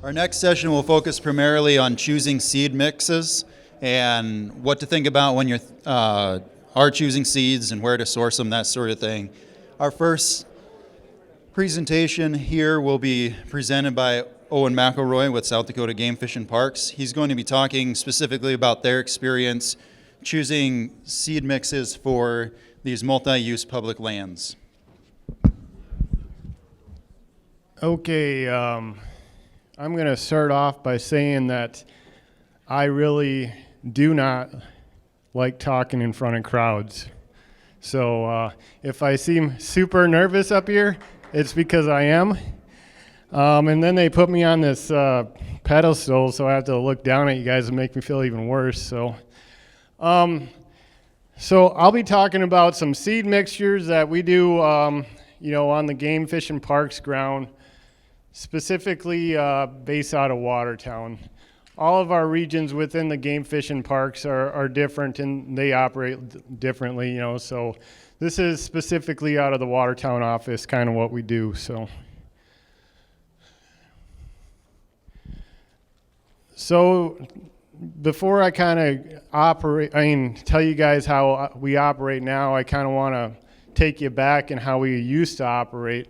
Our next session will focus primarily on choosing seed mixes and what to think about when you are choosing seeds and where to source them, that sort of thing. Our first presentation here will be presented by Owen McElroy with South Dakota Game Fish and Parks. He's going to be talking specifically about their experience choosing seed mixes for these multi-use public lands. Okay, I'm going to start off by saying that I really do not like talking in front of crowds. So if I seem super nervous up here, it's because I am. And then they put me on this pedestal, so I have to look down at you guys and make me feel even worse. So I'll be talking about some seed mixtures that we do, on the Game Fish and Parks ground, specifically based out of Watertown. All of our regions within the Game Fish and Parks are different, and they operate differently, so this is specifically out of the Watertown office, kind of what we do. So before I kind of tell you guys how we operate now, I kind of want to take you back and how we used to operate.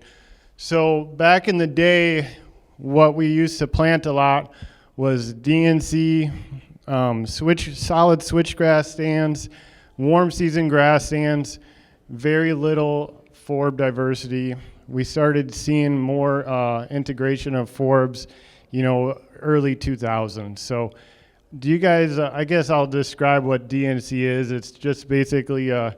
So back in the day, what we used to plant a lot was DNC, solid switchgrass stands, warm season grass stands, very little forb diversity. We started seeing more integration of forbs, early 2000s. So do you guys, I guess I'll describe what DNC is. It's just basically a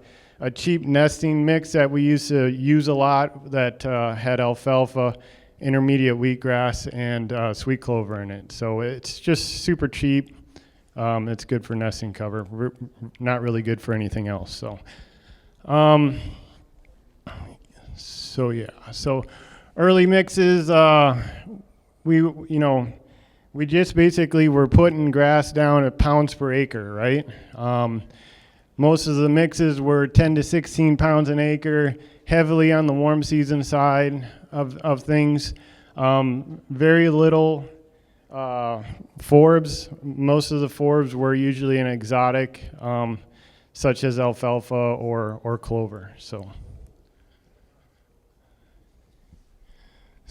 cheap nesting mix that we used to use a lot that had alfalfa, intermediate wheatgrass, and sweet clover in it. So it's just super cheap. It's good for nesting cover. Not really good for anything else. So early mixes, we just basically were putting grass down at pounds per acre, right? Most of the mixes were 10 to 16 pounds an acre, heavily on the warm season side of things. Very little forbs. Most of the forbs were usually an exotic, such as alfalfa or clover. So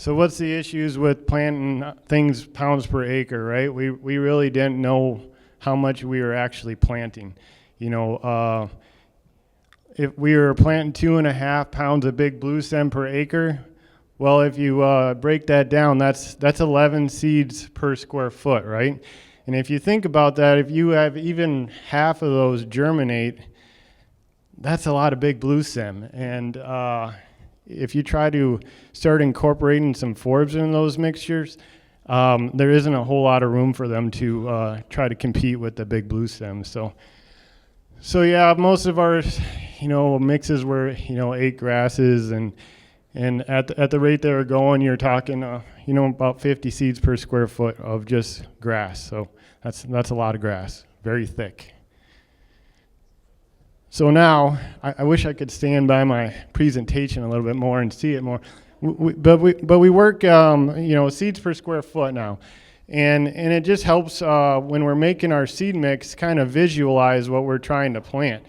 what's the issues with planting things pounds per acre, right? We really didn't know how much we were actually planting. If we were planting 2.5 pounds of big blue stem per acre, well, if you break that down, that's 11 seeds per square foot, right? And if you think about that, if you have even half of those germinate, that's a lot of big blue stem. And if you try to start incorporating some forbs in those mixtures, there isn't a whole lot of room for them to try to compete with the big blue stems. So yeah, most of our, mixes were, 8 grasses, and at the rate they were going, you're talking, about 50 seeds per square foot of just grass. So that's a lot of grass, very thick. So now, I wish I could stand by my presentation a little bit more and see it more. But we work, seeds per square foot now. And it just helps when we're making our seed mix kind of visualize what we're trying to plant.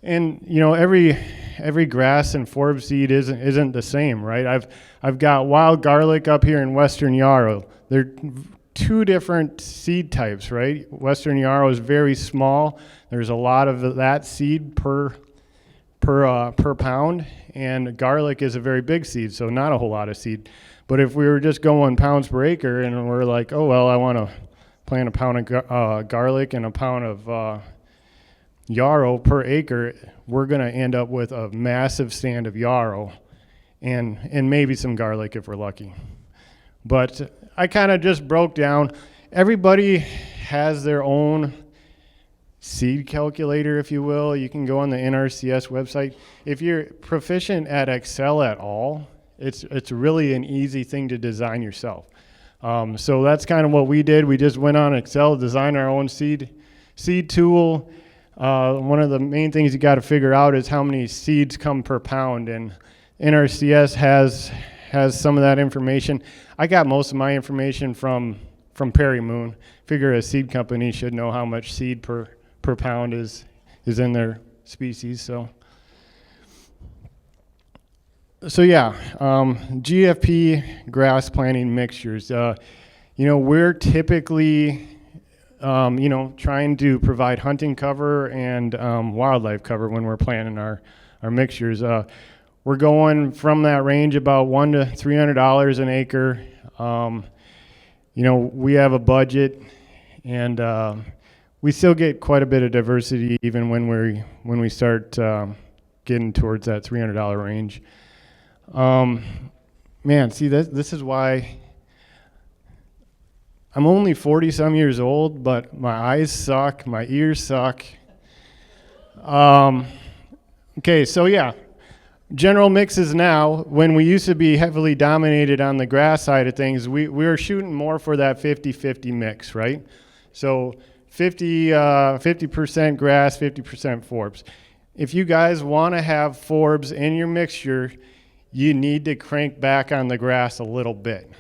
And, every grass and forb seed isn't the same, right? I've got wild garlic up here in Western Yarrow. They're 2 different seed types, right? Western Yarrow is very small. There's a lot of that seed per pound, and garlic is a very big seed, so not a whole lot of seed. But if we were just going pounds per acre and we're like, oh, well, I want to plant a pound of garlic and a pound of yarrow per acre, we're going to end up with a massive stand of yarrow and maybe some garlic if we're lucky. But I kind of just broke down. Everybody has their own seed calculator, if you will. You can go on the NRCS website. If you're proficient at Excel at all, it's really an easy thing to design yourself. So that's kind of what we did. We just went on Excel, designed our own seed tool. One of the main things you got to figure out is how many seeds come per pound, and NRCS has some of that information. I got most of my information from Perry Moon. Figure a seed company should know how much seed per pound is in their species. So yeah, GFP grass planting mixtures. We're typically trying to provide hunting cover and wildlife cover when we're planting our mixtures. We're going from that range about $100 to $300 an acre. We have a budget, and we still get quite a bit of diversity even when we start getting towards that $300 range. This is why I'm only 40-some years old, but my eyes suck, my ears suck. Okay, so yeah. General mixes now, when we used to be heavily dominated on the grass side of things, we were shooting more for that 50-50 mix, right? So 50% grass, 50% forbs. If you guys want to have forbs in your mixture, you need to crank back on the grass a little bit.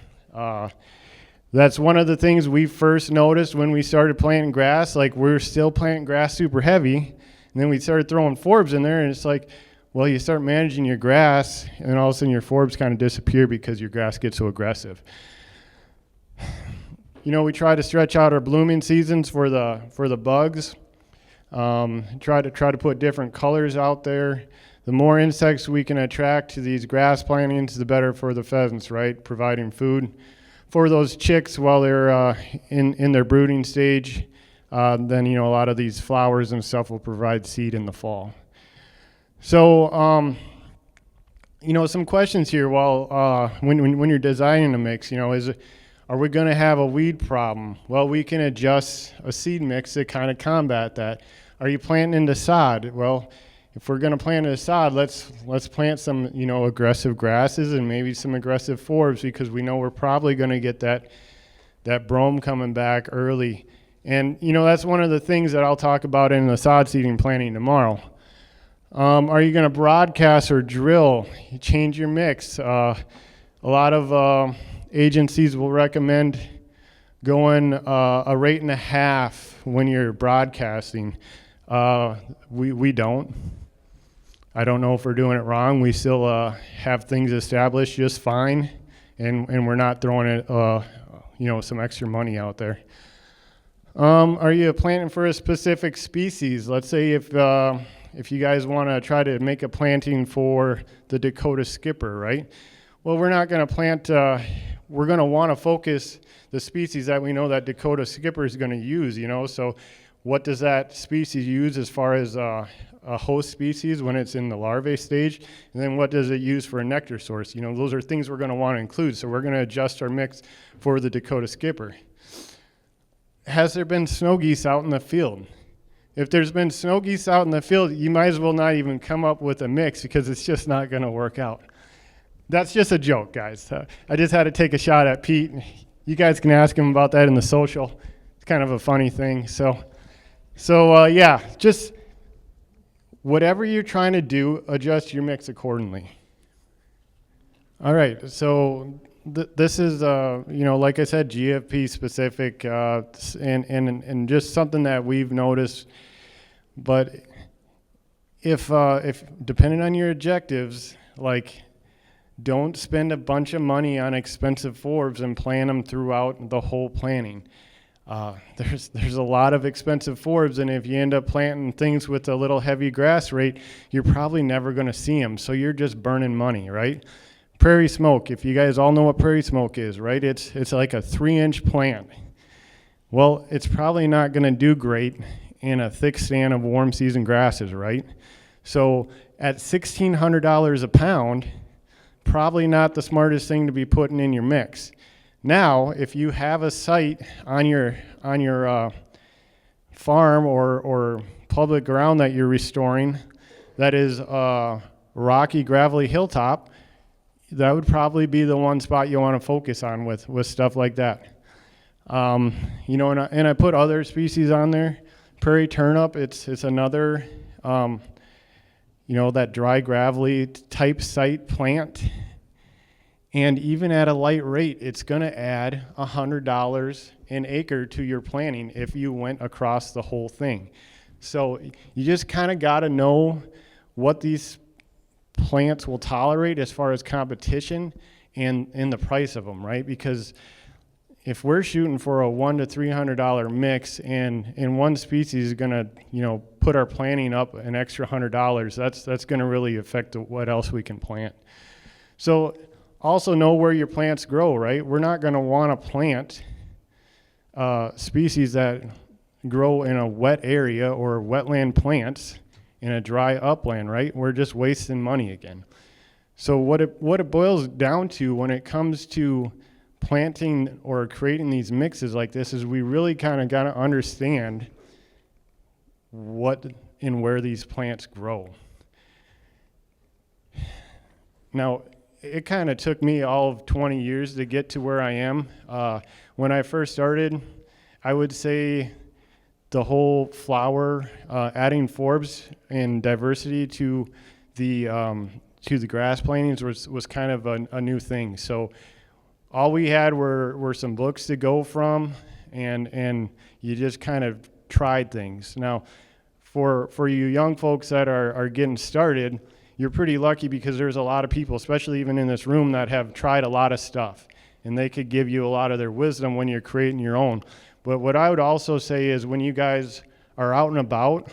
That's one of the things we first noticed when we started planting grass. Like, we're still planting grass super heavy, and then we started throwing forbs in there, and it's like, well, you start managing your grass, and then all of a sudden your forbs kind of disappear because your grass gets so aggressive. We try to stretch out our blooming seasons for the bugs. Try to put different colors out there. The more insects we can attract to these grass plantings, the better for the pheasants, right? Providing food for those chicks while they're in their brooding stage. Then a lot of these flowers and stuff will provide seed in the fall. So, some questions here. Well, when you're designing a mix, are we going to have a weed problem? Well, we can adjust a seed mix to kind of combat that. Are you planting into sod? Well, if we're going to plant into sod, let's plant some, aggressive grasses and maybe some aggressive forbs, because we know we're probably going to get that brome coming back early. And, that's one of the things that I'll talk about in the sod seeding planting tomorrow. Are you going to broadcast or drill? You change your mix. A lot of agencies will recommend going a rate and a half when you're broadcasting. We don't. I don't know if we're doing it wrong. We still have things established just fine, and we're not throwing it, some extra money out there. Are you planting for a specific species? Let's say if you guys want to try to make a planting for the Dakota skipper, right? Well, we're not going to plant, we're going to want to focus the species that we know that Dakota skipper is going to use, so what does that species use as far as a host species when it's in the larvae stage, and then what does it use for a nectar source? Those are things we're going to want to include, so we're going to adjust our mix for the Dakota skipper. Has there been snow geese out in the field? If there's been snow geese out in the field, you might as well not even come up with a mix, because it's just not going to work out. That's just a joke, guys. I just had to take a shot at Pete. You guys can ask him about that in the social. It's kind of a funny thing. So yeah, just whatever you're trying to do, adjust your mix accordingly. All right, so this is, like I said, GFP specific, and just something that we've noticed. But if depending on your objectives, like, don't spend a bunch of money on expensive forbs and plan them throughout the whole planting. There's a lot of expensive forbs, and if you end up planting things with a little heavy grass rate, you're probably never going to see them. So you're just burning money, right? Prairie smoke, if you guys all know what prairie smoke is, right? It's like a 3-inch plant. Well, it's probably not going to do great in a thick stand of warm season grasses, right? So at $1,600 a pound, probably not the smartest thing to be putting in your mix. Now, if you have a site on your farm or public ground that you're restoring that is a rocky, gravelly hilltop, that would probably be the one spot you want to focus on with stuff like that. And I put other species on there. Prairie turnip, it's another, that dry, gravelly type site plant. And even at a light rate, it's going to add $100 an acre to your planting if you went across the whole thing. So you just kind of got to know what these plants will tolerate as far as competition and the price of them, right? Because if we're shooting for a $100 to $300 mix and one species is going to, put our planting up an extra $100, that's going to really affect what else we can plant. So also know where your plants grow, right? We're not going to want to plant species that grow in a wet area or wetland plants in a dry upland, right? We're just wasting money again. So what it boils down to when it comes to planting or creating these mixes like this is we really kind of got to understand what and where these plants grow. Now, it kind of took me all of 20 years to get to where I am. When I first started, I would say the whole flower, adding forbs and diversity to the grass plantings was kind of a new thing. So all we had were some books to go from, and you just kind of tried things. Now, for you young folks that are getting started, you're pretty lucky because there's a lot of people, especially even in this room, that have tried a lot of stuff, and they could give you a lot of their wisdom when you're creating your own. But what I would also say is when you guys are out and about,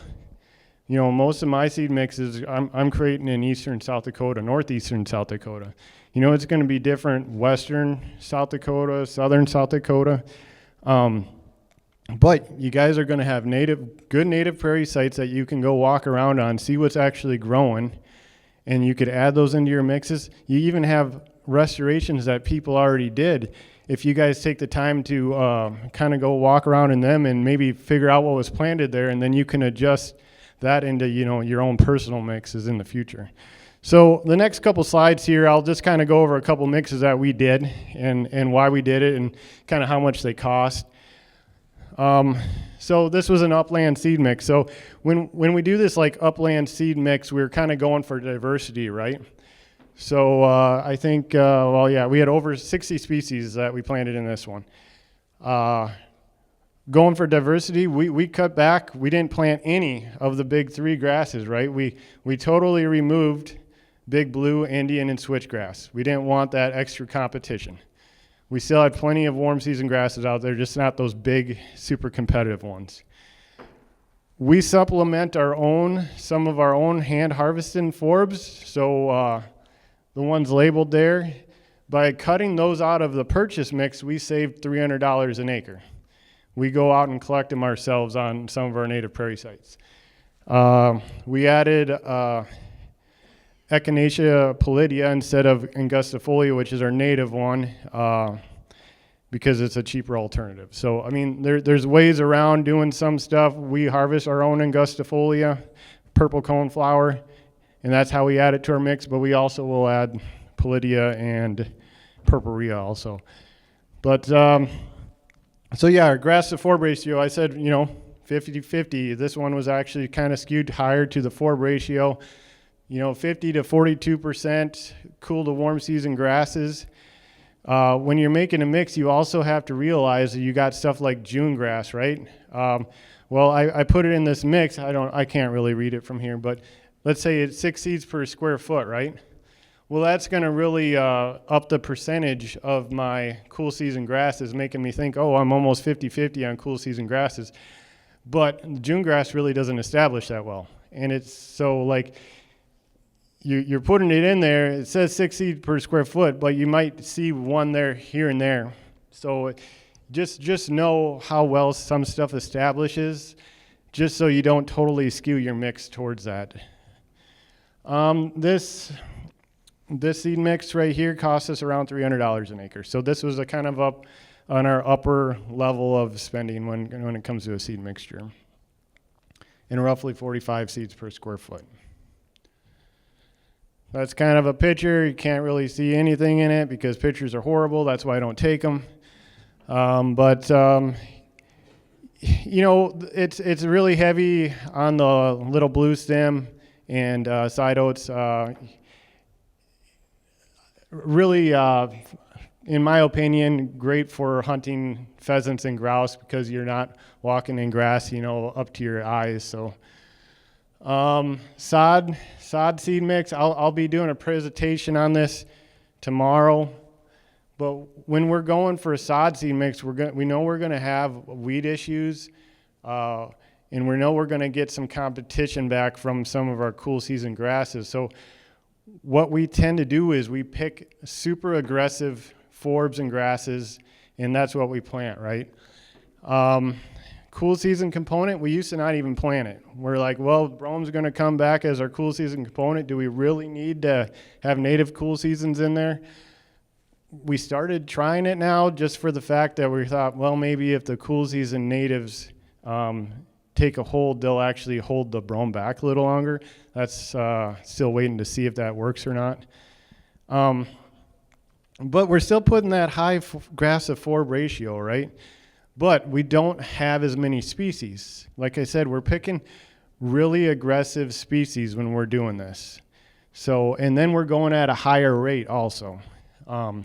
most of my seed mixes I'm creating in eastern South Dakota, northeastern South Dakota. It's going to be different western South Dakota, southern South Dakota. But you guys are going to have good native prairie sites that you can go walk around on, see what's actually growing, and you could add those into your mixes. You even have restorations that people already did. If you guys take the time to kind of go walk around in them and maybe figure out what was planted there, and then you can adjust that into your own personal mixes in the future. So the next couple slides here, I'll just kind of go over a couple mixes that we did and why we did it and kind of how much they cost. So this was an upland seed mix. So when we do this like upland seed mix, we're kind of going for diversity, right? So I think, we had over 60 species that we planted in this one. Going for diversity, we cut back. We didn't plant any of the big three grasses, right? We totally removed big blue, Indian, and switchgrass. We didn't want that extra competition. We still had plenty of warm season grasses out there, just not those big, super competitive ones. We supplement some of our own hand harvested forbs, so the ones labeled there. By cutting those out of the purchase mix, we saved $300 an acre. We go out and collect them ourselves on some of our native prairie sites. We added Echinacea pallidea instead of angustifolia, which is our native one, because it's a cheaper alternative. So, there's ways around doing some stuff. We harvest our own angustifolia, purple cone flower, and that's how we add it to our mix, but we also will add pallidea and purpurea also. But, our grass to forb ratio, I said, 50-50. This one was actually kind of skewed higher to the forb ratio. 50 to 42% cool to warm season grasses. When you're making a mix, you also have to realize that you got stuff like June grass, right? I put it in this mix. I can't really read it from here, but let's say it's 6 seeds per square foot, right? Well, that's going to really up the percentage of my cool season grasses, making me think, I'm almost 50-50 on cool season grasses. But June grass really doesn't establish that well. And it's so like, you're putting it in there, it says 6 seeds per square foot, but you might see one there, here and there. So just know how well some stuff establishes, just so you don't totally skew your mix towards that. This seed mix right here costs us around $300 an acre. So this was a kind of up on our upper level of spending when it comes to a seed mixture. And roughly 45 seeds per square foot. That's kind of a picture. You can't really see anything in it because pictures are horrible. That's why I don't take them. It's really heavy on the little blue stem and side oats. really, in my opinion, great for hunting pheasants and grouse because you're not walking in grass, up to your eyes. So, sod seed mix. I'll be doing a presentation on this tomorrow. But when we're going for a sod seed mix, we know we're gonna have weed issues, and we know we're gonna get some competition back from some of our cool season grasses. So what we tend to do is we pick super aggressive forbs and grasses, and that's what we plant, right? Cool season component, we used to not even plant it. We're like, well, brome's gonna come back as our cool season component. Do we really need to have native cool seasons in there? We started trying it now just for the fact that we thought, well, maybe if the cool season natives take a hold, they'll actually hold the brome back a little longer. That's still waiting to see if that works or not. But we're still putting that high grass to forb ratio, right? But we don't have as many species. Like I said, we're picking really aggressive species when we're doing this. So, and then we're going at a higher rate also.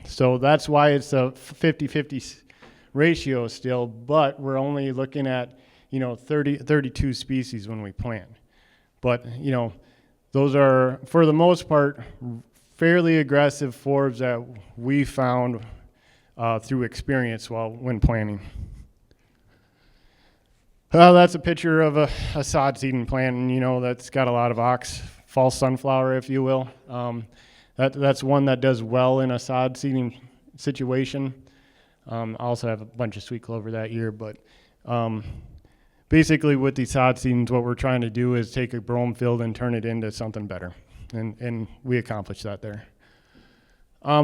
So that's why it's a 50-50 ratio still, but we're only looking at, 32 species when we plant. But, those are, for the most part, fairly aggressive forbs that we found through experience when planting. That's a picture of a sod seeding plant, and that's got a lot of false sunflower, if you will. That's one that does well in a sod seeding situation. I also have a bunch of sweet clover that year, but basically with these sod seedings, what we're trying to do is take a brome field and turn it into something better, and we accomplished that there.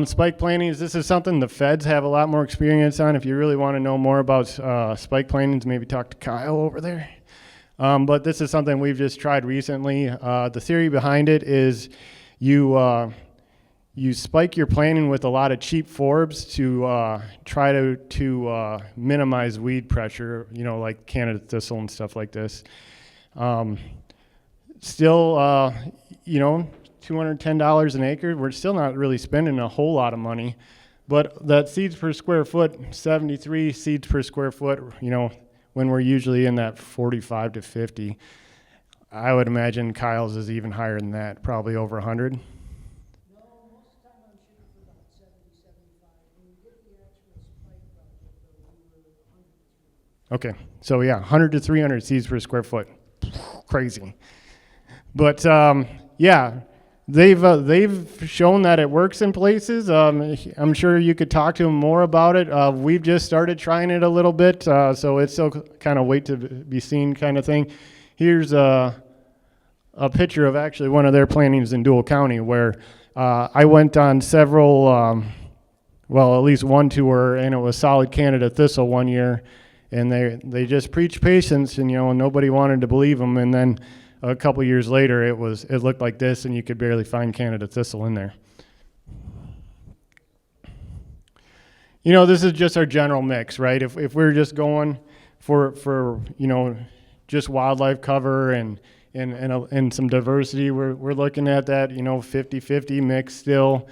Spike plantings, this is something the feds have a lot more experience on. If you really want to know more about spike plantings, maybe talk to Kyle over there. But this is something we've just tried recently. The theory behind it is you spike your planting with a lot of cheap forbs to try to minimize weed pressure, like Canada thistle and stuff like this. Still, $210 an acre, we're still not really spending a whole lot of money, but that seeds per square foot, 73 seeds per square foot, when we're usually in that 45 to 50, I would imagine Kyle's is even higher than that, probably over 100. Okay, so yeah, 100 to 300 seeds per square foot, crazy. But yeah, they've shown that it works in places. I'm sure you could talk to them more about it. We've just started trying it a little bit, so it's still kind of wait to be seen kind of thing. Here's a picture of actually one of their plantings in Dual County where I went on several, well, at least one tour, and it was solid Canada thistle one year. And they just preached patience, and nobody wanted to believe them. And then a couple years later, it looked like this, and you could barely find Canada thistle in there. This is just our general mix, right? If we're just going for just wildlife cover and some diversity, we're looking at that 50-50 mix still,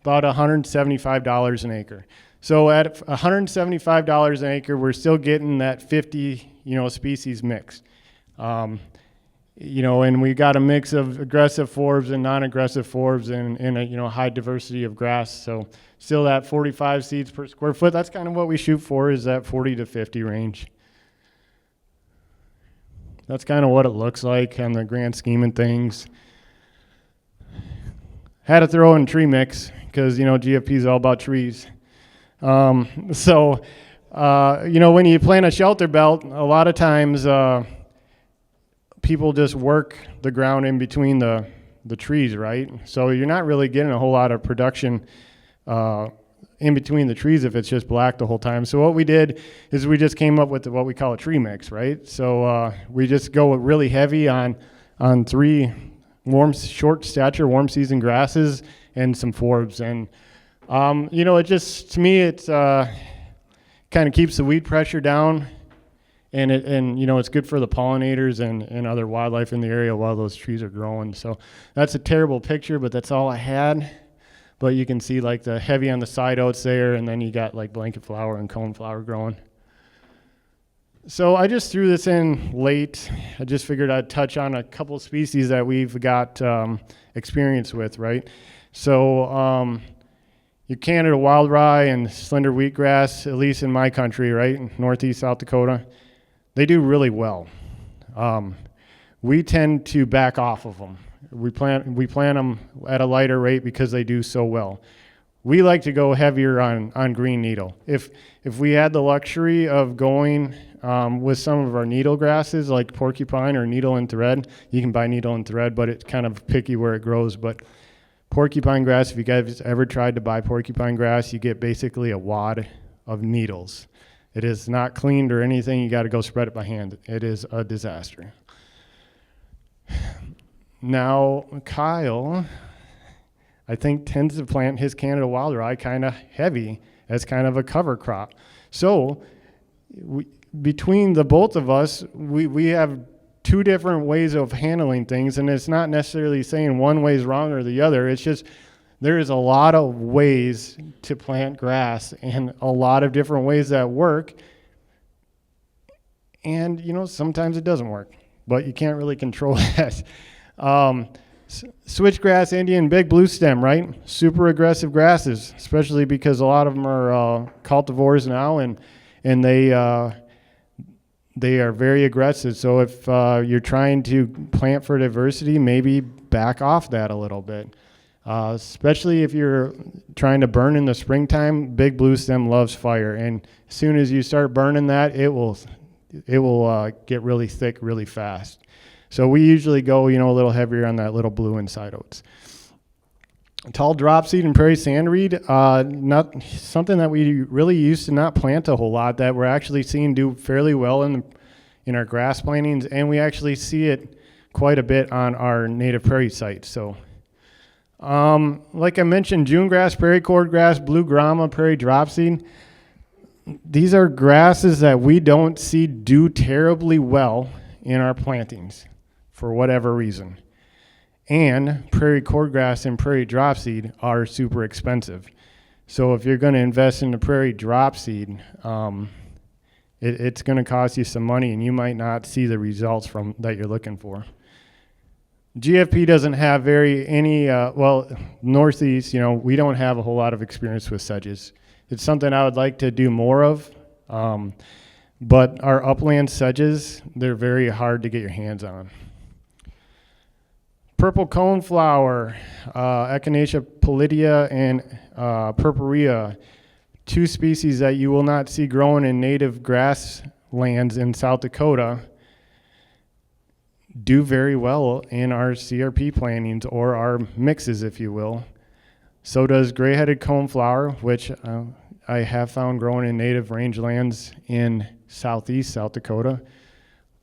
about $175 an acre. So at $175 an acre, we're still getting that 50, species mix. And we got a mix of aggressive forbs and non-aggressive forbs and a high diversity of grass. So still that 45 seeds per square foot. That's kind of what we shoot for, is that 40 to 50 range. That's kind of what it looks like on the grand scheme of things. Had to throw in tree mix because, GFP is all about trees. When you plant a shelter belt, a lot of times people just work the ground in between the trees, right? So you're not really getting a whole lot of production in between the trees if it's just black the whole time. So what we did is we just came up with what we call a tree mix, right? So we just go really heavy on 3 short stature, warm season grasses and some forbs. And it just, to me, it's kind of keeps the weed pressure down, and it's good for the pollinators and other wildlife in the area while those trees are growing. So that's a terrible picture, but that's all I had. but you can see like the heavy on the side oats there, and then you got like blanket flower and cone flower growing. So I just threw this in late. I just figured I'd touch on a couple species that we've got experience with, right? So your Canada wild rye and slender wheatgrass, at least in my country, right, in northeast South Dakota, they do really well. We tend to back off of them. We plant them at a lighter rate because they do so well. We like to go heavier on green needle. If we had the luxury of going with some of our needle grasses like porcupine or needle and thread, you can buy needle and thread, but it's kind of picky where it grows. But porcupine grass, if you guys ever tried to buy porcupine grass, you get basically a wad of needles. It is not cleaned or anything. You got to go spread it by hand. It is a disaster. Now, Kyle, I think, tends to plant his Canada wild rye kind of heavy as kind of a cover crop. So between the both of us, we have two different ways of handling things, and it's not necessarily saying one way is wrong or the other. It's just there is a lot of ways to plant grass and a lot of different ways that work. And, sometimes it doesn't work, but you can't really control that. Switchgrass, Indian, big blue stem, right? Super aggressive grasses, especially because a lot of them are cultivars now, and they are very aggressive. So if you're trying to plant for diversity, maybe back off that a little bit. Especially if you're trying to burn in the springtime, big blue stem loves fire, and as soon as you start burning that, it will get really thick really fast. So we usually go, a little heavier on that little blue and side oats. Tall dropseed and prairie sandreed, not something that we really used to not plant a whole lot, that we're actually seeing do fairly well in our grass plantings, and we actually see it quite a bit on our native prairie sites. So, like I mentioned, June grass, prairie cordgrass, blue grama, prairie dropseed. These are grasses that we don't see do terribly well in our plantings for whatever reason. And prairie cordgrass and prairie dropseed are super expensive. So if you're going to invest in the prairie dropseed, it's going to cost you some money, and you might not see the results from that you're looking for. GFP doesn't have northeast, we don't have a whole lot of experience with sedges. It's something I would like to do more of, but our upland sedges, they're very hard to get your hands on. Purple coneflower, Echinacea pallidea and purpurea, two species that you will not see growing in native grasslands in South Dakota, do very well in our CRP plantings or our mixes, if you will. So does gray-headed coneflower, which I have found growing in native rangelands in southeast South Dakota.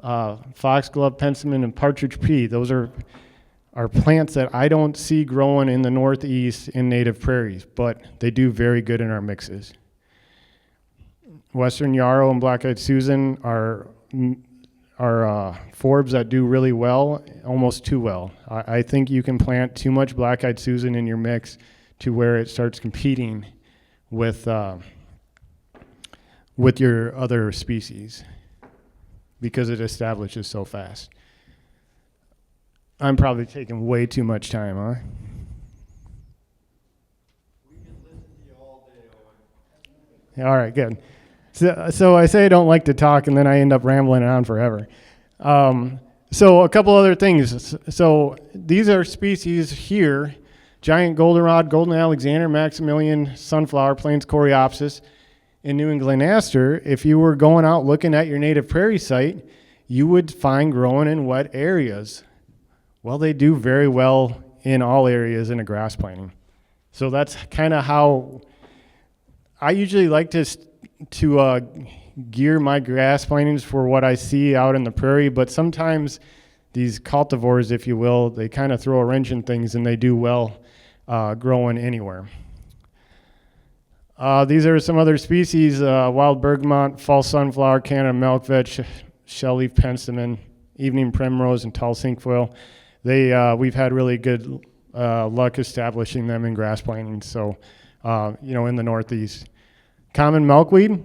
Foxglove, penstemon, and partridge pea. Those are plants that I don't see growing in the northeast in native prairies, but they do very good in our mixes. Western yarrow and black-eyed Susan are forbs that do really well, almost too well. I think you can plant too much black-eyed Susan in your mix to where it starts competing with your other species because it establishes so fast. I'm probably taking way too much time, huh? We can listen to you all day, Owen. All right, good. So I say I don't like to talk, and then I end up rambling on forever. So a couple other things. So these are species here: giant goldenrod, golden Alexander, Maximilian, sunflower, plains coreopsis, and New England aster. If you were going out looking at your native prairie site, you would find growing in wet areas. Well, they do very well in all areas in a grass planting. So that's kind of how I usually like to gear my grass plantings for what I see out in the prairie, but sometimes these cultivars, if you will, they kind of throw a wrench in things, and they do well growing anywhere. These are some other species: wild bergamot, false sunflower, Canada milkvet, shell leaf penstemon, evening primrose, and tall cinquefoil. We've had really good luck establishing them in grass planting. So, in the Northeast. Common milkweed,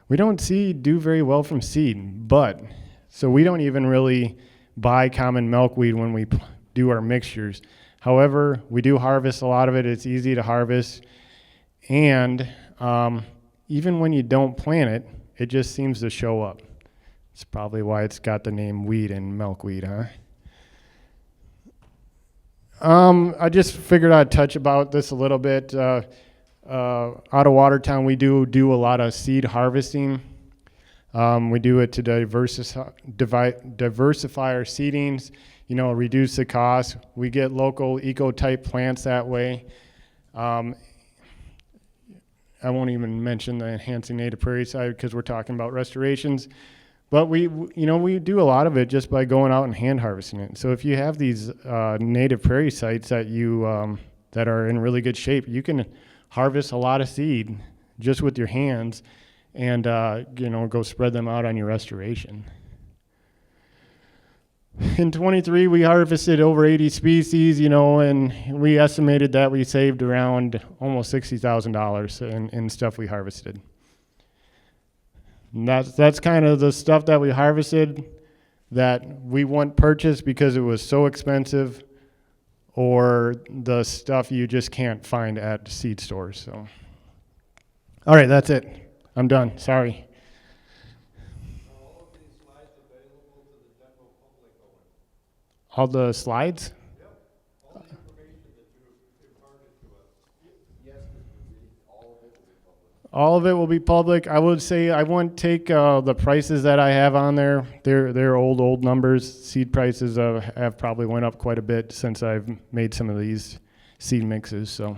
we don't do very well from seed, so we don't even really buy common milkweed when we do our mixtures. However, we do harvest a lot of it. It's easy to harvest. And even when you don't plant it, it just seems to show up. It's probably why it's got the name weed and milkweed, huh? I just figured I'd touch about this a little bit. Out of Watertown, we do a lot of seed harvesting. We do it to diversify our seedings, reduce the cost. We get local eco-type plants that way. I won't even mention the enhancing native prairie side because we're talking about restorations. But we do a lot of it just by going out and hand harvesting it. So if you have these native prairie sites that that are in really good shape, you can harvest a lot of seed just with your hands and go spread them out on your restoration. In 23, we harvested over 80 species, and we estimated that we saved around almost $60,000 in stuff we harvested. And that's kind of the stuff that we harvested that we wouldn't purchase because it was so expensive, or the stuff you just can't find at seed stores. So, all right, that's it. I'm done. Sorry. All the slides? Yep. All the information that you imparted to us. Yes, all of it will be public. All of it will be public. I would say I wouldn't take the prices that I have on there. They're old numbers. Seed prices have probably went up quite a bit since I've made some of these seed mixes. So.